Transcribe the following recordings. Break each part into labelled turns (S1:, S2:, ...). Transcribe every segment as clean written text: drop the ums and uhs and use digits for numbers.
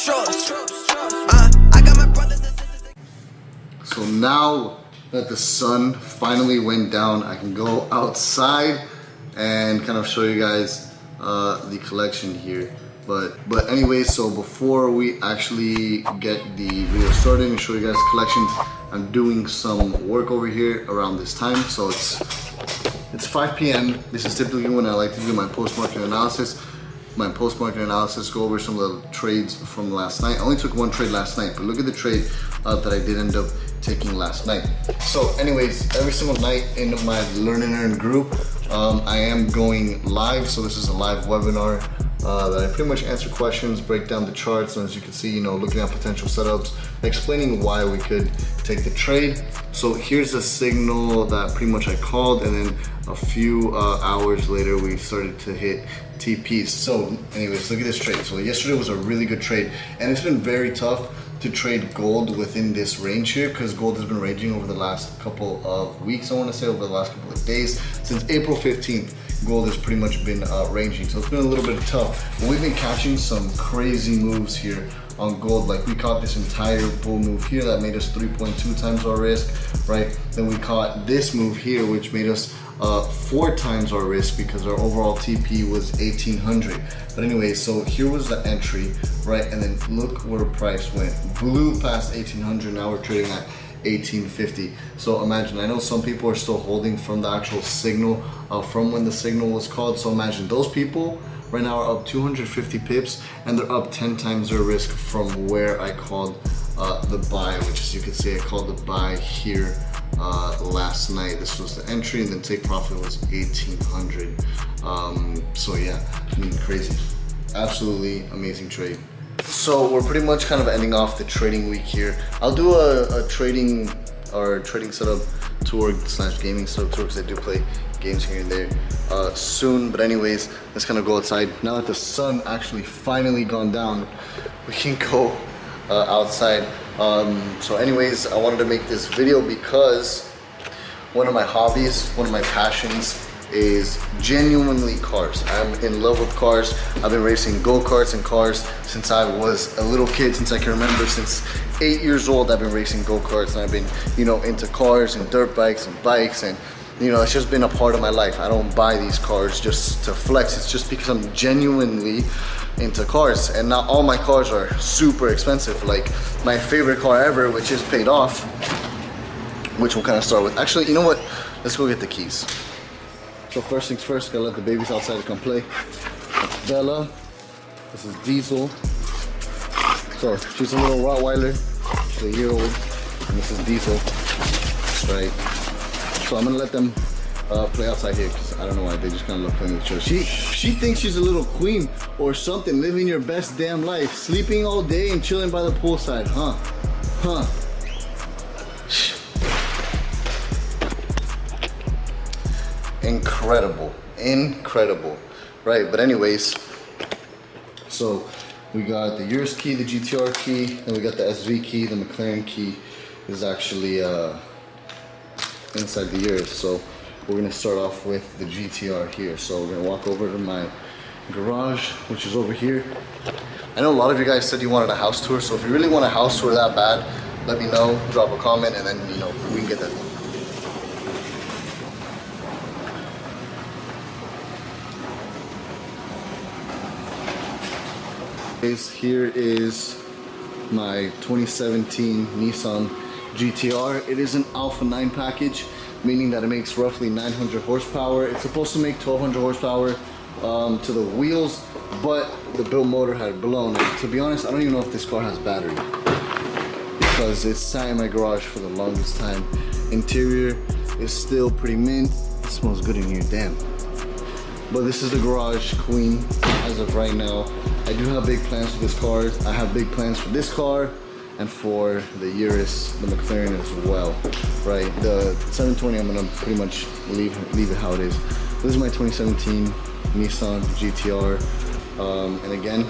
S1: trust. I got my brothers and sisters.
S2: So now that the sun finally went down, I can go outside and kind of show you guys the collection here. But anyway, so before we actually get the video started and show you guys the collections, I'm doing some work over here around this time. So it's 5 p.m. This is typically when I like to do my post-market analysis. Go over some of the trades from last night. I only took one trade last night, but look at the trade that I did end up taking last night. So anyways, every single night in my Learn and Earn group, I am going live. So this is a live webinar that I pretty much answer questions, break down the charts, and as you can see, you know, looking at potential setups, explaining why we could take the trade. So here's a signal that pretty much I called, and then a few hours later we started to hit TPs. So anyways, look at this trade. So yesterday was a really good trade, and it's been very tough to trade gold within this range here because gold has been ranging over the last couple of weeks. I want to say over the last couple of days. Since April 15th, gold has pretty much been ranging. So it's been a little bit tough. But we've been catching some crazy moves here on gold. Like we caught this entire bull move here that made us 3.2 times our risk, right? Then we caught this move here, which made us 4 times our risk because our overall TP was 1800. But anyway, so here was the entry, right? And then look where the price went. Blew past 1800, now we're trading at 1850. So imagine, I know some people are still holding from the actual signal, from when the signal was called. So imagine those people right now are up 250 pips and they're up 10 times their risk from where I called the buy, which as you can see, I called the buy here last night. This was the entry, and then take profit was 1800. So yeah, I mean, crazy, absolutely amazing trade. So we're pretty much kind of ending off the trading week here. I'll do a trading setup tour / gaming setup tour because I do play games here and there soon. But anyways, let's kind of go outside. Now that the sun actually finally gone down, we can go outside. So anyways, I wanted to make this video because one of my hobbies, one of my passions is genuinely cars. I'm in love with cars. I've been racing go-karts and cars since I was a little kid, since I can remember. Since 8 years old, I've been racing go-karts, and I've been, you know, into cars and dirt bikes and bikes, and you know, it's just been a part of my life. I don't buy these cars just to flex. It's just because I'm genuinely into cars, and not all my cars are super expensive. Like my favorite car ever, which is paid off, which we'll kind of start with. Actually, you know what? Let's go get the keys. So first things first, gotta let the babies outside to come play. That's Bella. This is Diesel. So she's a little Rottweiler. She's a year old. And this is Diesel. Right. So I'm gonna let them play outside here because I don't know why they just kind of love playing with each other. She thinks she's a little queen or something, living your best damn life, sleeping all day and chilling by the poolside, huh? Huh? Incredible, incredible, right? But anyways, so we got the Urus key, the Gt-R key, and we got the SV key. The Mclaren key is actually inside the Urus. So we're gonna start off with the Gt-R here. So we're gonna walk over to my garage, which is over here. I know a lot of you guys said you wanted a house tour, so if you really want a house tour that bad, let me know, drop a comment, and then, you know, we can get that. Here is my 2017 Nissan Gt-R. It is an Alpha 9 package, meaning that it makes roughly 900 horsepower. It's supposed to make 1200 horsepower to the wheels, but the build motor had blown. And to be honest, I don't even know if this car has battery because it's sat in my garage for the longest time. Interior is still pretty mint. It smells good in here, damn. But this is the garage queen as of right now. I do have big plans for this car. I have big plans for this car and for the Urus, the Mclaren as well, right? The 720, I'm gonna pretty much leave it how it is. This is my 2017 Nissan Gt-R. And again,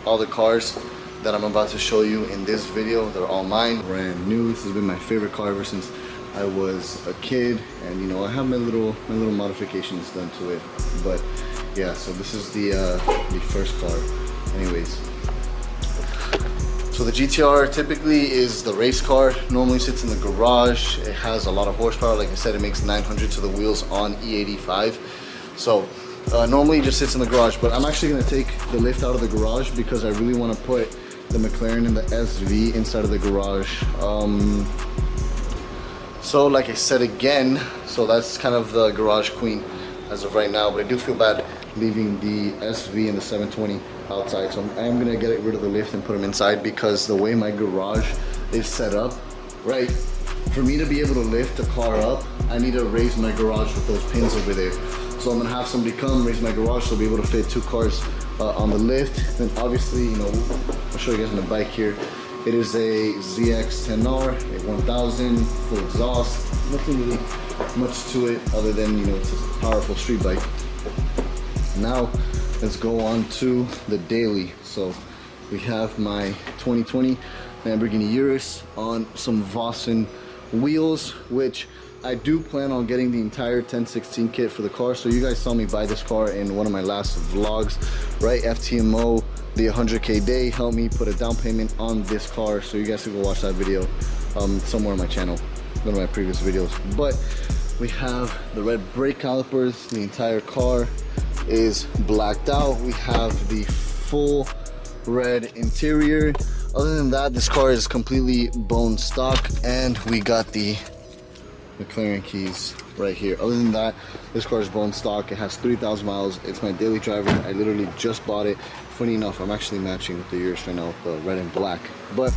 S2: all the cars that I'm about to show you in this video, they're all mine, brand new. This has been my favorite car ever since I was a kid, and you know, I have my little modifications done to it. But yeah, so this is the first car. Anyways, So the Gt-R typically is the race car, normally sits in the garage. It has a lot of horsepower. Like I said, it makes 900 to the wheels on E85. So normally it just sits in the garage, but I'm actually gonna take the lift out of the garage because I really wanna put the McLaren and the SV inside of the garage. So like I said again, so that's kind of the garage queen as of right now, but I do feel bad leaving the SV and the 720 outside, so I am gonna get rid of the lift and put them inside because the way my garage is set up, right, for me to be able to lift the car up, I need to raise my garage with those pins over there. So I'm gonna have somebody come raise my garage so I'll be able to fit 2 cars on the lift. Then obviously, you know, I'll show you guys on the bike here. It is a Gt-R, a 1000, full exhaust, nothing really much to it other than, you know, it's a powerful street bike. Now let's go on to the daily. So we have my 2020 Lamborghini Urus on some Vossen wheels, which I do plan on getting the entire 1016 kit for the car. So you guys saw me buy this car in one of my last vlogs, right? FTMO, the 100K day, helped me put a down payment on this car. So you guys can go watch that video somewhere on my channel, one of my previous videos. But we have the red brake calipers. The entire car is blacked out. We have the full red interior. Other than that, this car is completely bone stock, and we got the McLaren keys right here. Other than that, this car is bone stock. It has 3,000 miles. It's my daily driver. I literally just bought it. Funny enough, I'm actually matching with the Urus right now, the red and black, but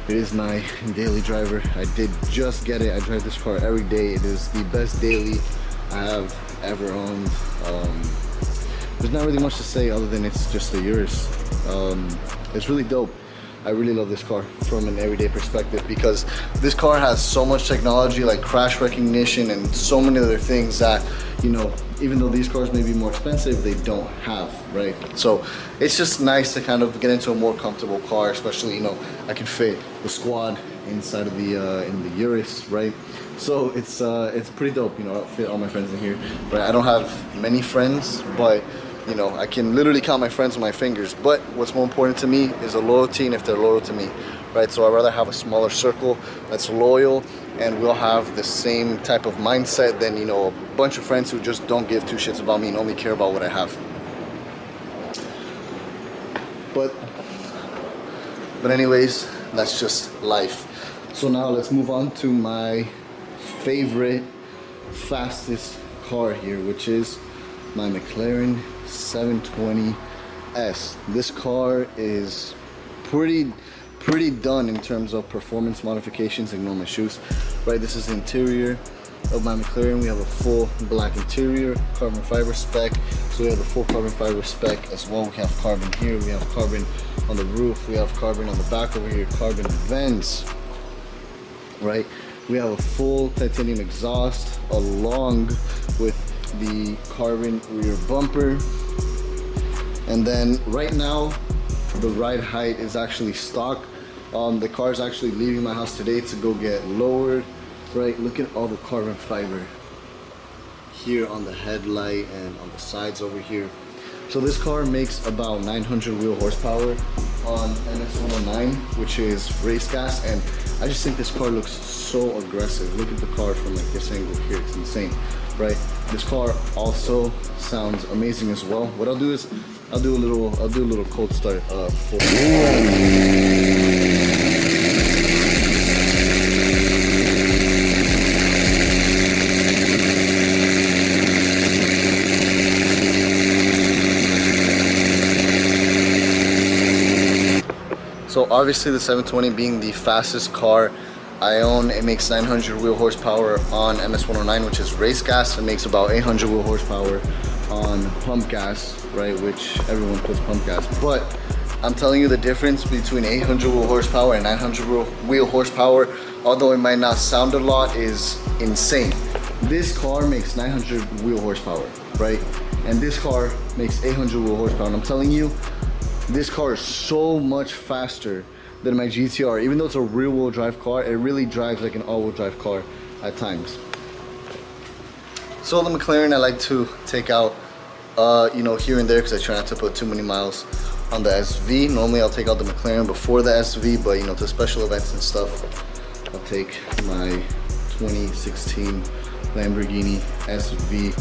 S2: it is my daily driver. I did just get it. I drive this car every day. It is the best daily I have ever owned. There's not really much to say other than it's just the Urus. It's really dope. I really love this car from an everyday perspective because this car has so much technology like crash recognition and so many other things that, you know, even though these cars may be more expensive, they don't have, right? So it's just nice to kind of get into a more comfortable car, especially, you know, I can fit the squad inside of the in the Urus, right? So it's pretty dope, you know. I'll fit all my friends in here, but I don't have many friends, but you know, I can literally count my friends on my fingers. But what's more important to me is the loyalty and if they're loyal to me, right? So I'd rather have a smaller circle that's loyal and we'll have the same type of mindset than, you know, a bunch of friends who just don't give 2 shits about me and only care about what I have. But anyways, that's just life. So now let's move on to my favorite, fastest car here, which is my McLaren 720S. This car is pretty done in terms of performance modifications. Ignore my shoes, right? This is the interior of my McLaren. We have a full black interior, carbon fiber spec. So we have the full carbon fiber spec as well. We have carbon here, we have carbon on the roof, we have carbon on the back over here, carbon vents, right? We have a full titanium exhaust along with the carbon rear bumper. And then right now the ride height is actually stock. The car is actually leaving my house today to go get lowered, right? Look at all the carbon fiber here on the headlight and on the sides over here. So this car makes about 900 wheel horsepower on MS109, which is race gas, and I just think this car looks so aggressive. Look at the car from like this angle here, it's insane, right? This car also sounds amazing as well. What I'll do is I'll do a little cold start for So obviously the 720 being the fastest car I own, it makes 900 wheel horsepower on MS109, which is race gas. It makes about 800 wheel horsepower on pump gas, right? Which everyone puts pump gas. But I'm telling you the difference between 800 wheel horsepower and 900 wheel horsepower, although it might not sound a lot, is insane. This car makes 900 wheel horsepower, right? And this car makes 800 wheel horsepower. And I'm telling you, this car is so much faster than my Gt-R. Even though it's a rear-wheel drive car, it really drives like an all-wheel drive car at times. So the McLaren I like to take out, you know, here and there because I try not to put too many miles on the SV. Normally I'll take out the McLaren before the SV, but you know, to special events and stuff, I'll take my 2016 Lamborghini SV.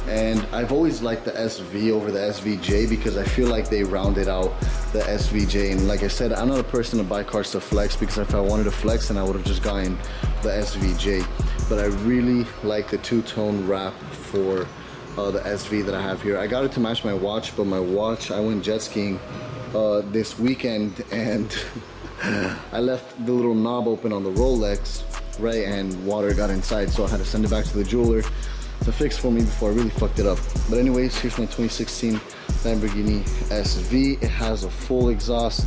S2: And I've always liked the SV over the SVJ because I feel like they rounded out the SVJ. And like I said, I'm not a person to buy cars to flex, because if I wanted to flex, then I would have just gotten the SVJ. But I really like the two-tone wrap for the SV that I have here. I got it to match my watch, but my watch, I went jet skiing this weekend, and I left the little knob open on the Rolex, right, and water got inside, so I had to send it back to the jeweler to fix for me before I really fucked it up. But anyways, here's my 2016 Lamborghini SV. It has a full exhaust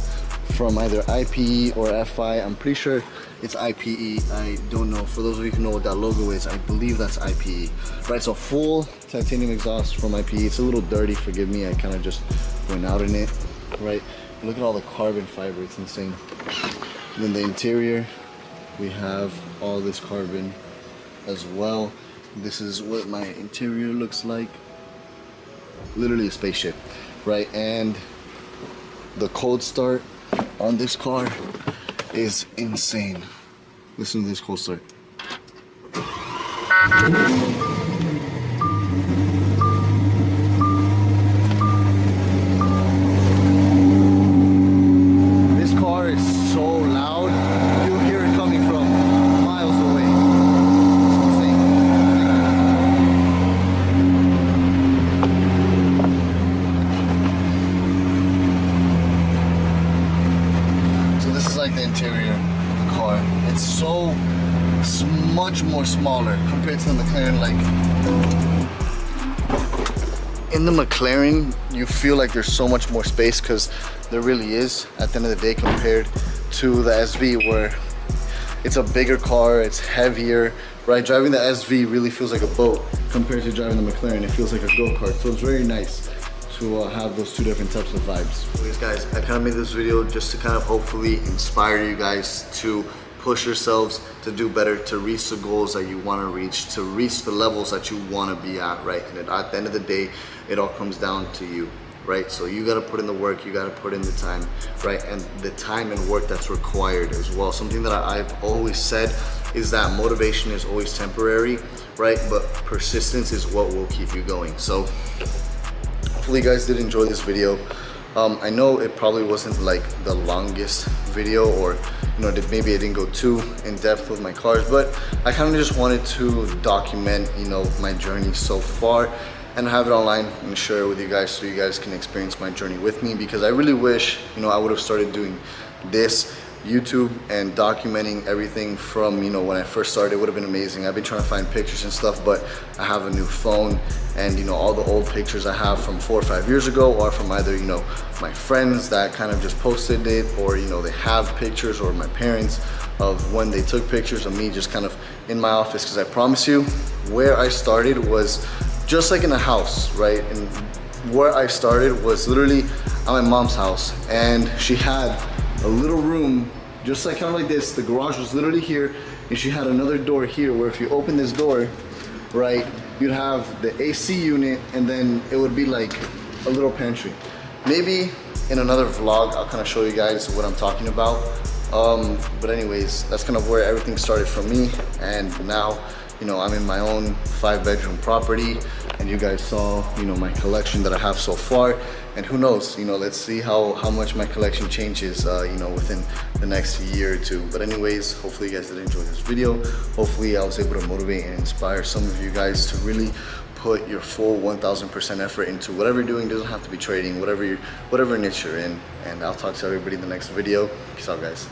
S2: from either IPE or FI. I'm pretty sure it's IPE. I don't know. For those of you who know what that logo is, I believe that's IPE. Right, so full titanium exhaust from IPE. It's a little dirty, forgive me. I kind of just went out in it, right? Look at all the carbon fiber, it's insane. And then the interior, we have all this carbon as well. This is what my interior looks like. Literally a spaceship, right? And the cold start on this car is insane. Listen to this cold start. This car is so loud, you'll hear it coming from miles away. Like the interior of the car, it's so much more smaller compared to the McLaren. Like in the McLaren, you feel like there's so much more space, because there really is at the end of the day, compared to the SV, where it's a bigger car, it's heavier, right? Driving the SV really feels like a boat compared to driving the McLaren. It feels like a go-kart, so it's very nice to have those two different types of vibes. Anyways guys, I kind of made this video just to kind of hopefully inspire you guys to push yourselves to do better, to reach the goals that you want to reach the levels that you want to be at, right? And at the end of the day, it all comes down to you, right? So you got to put in the work, you got to put in the time, right? And the time and work that's required as well. Something that I've always said is that motivation is always temporary, right? But persistence is what will keep you going. So hopefully you guys did enjoy this video. I know it probably wasn't like the longest video, or you know, maybe I didn't go too in depth with my cars, but I kind of just wanted to document, you know, my journey so far and have it online and share it with you guys, so you guys can experience my journey with me. Because I really wish, you know, I would have started doing this YouTube and documenting everything from, you know, when I first started. It would have been amazing. I've been trying to find pictures and stuff, but I have a new phone, and you know, all the old pictures I have from 4 or 5 years ago are from either, you know, my friends that kind of just posted it, or you know, they have pictures, or my parents of when they took pictures of me just kind of in my office. Because I promise you, where I started was just like in a house, right? And where I started was literally at my mom's house, and she had a little room just like kind of like this. The garage was literally here, and she had another door here where if you open this door, right, you'd have the AC unit, and then it would be like a little pantry. Maybe in another vlog I'll kind of show you guys what I'm talking about. But anyways, that's kind of where everything started for me, and now, you know, I'm in my own 5-bedroom property, and you guys saw, you know, my collection that I have so far. And who knows, you know, let's see how much my collection changes, you know, within the next year or two. But anyways, hopefully you guys did enjoy this video. Hopefully I was able to motivate and inspire some of you guys to really put your full 1000% effort into whatever you're doing. It doesn't have to be trading, whatever niche you're in. And I'll talk to everybody in the next video. Peace out, guys.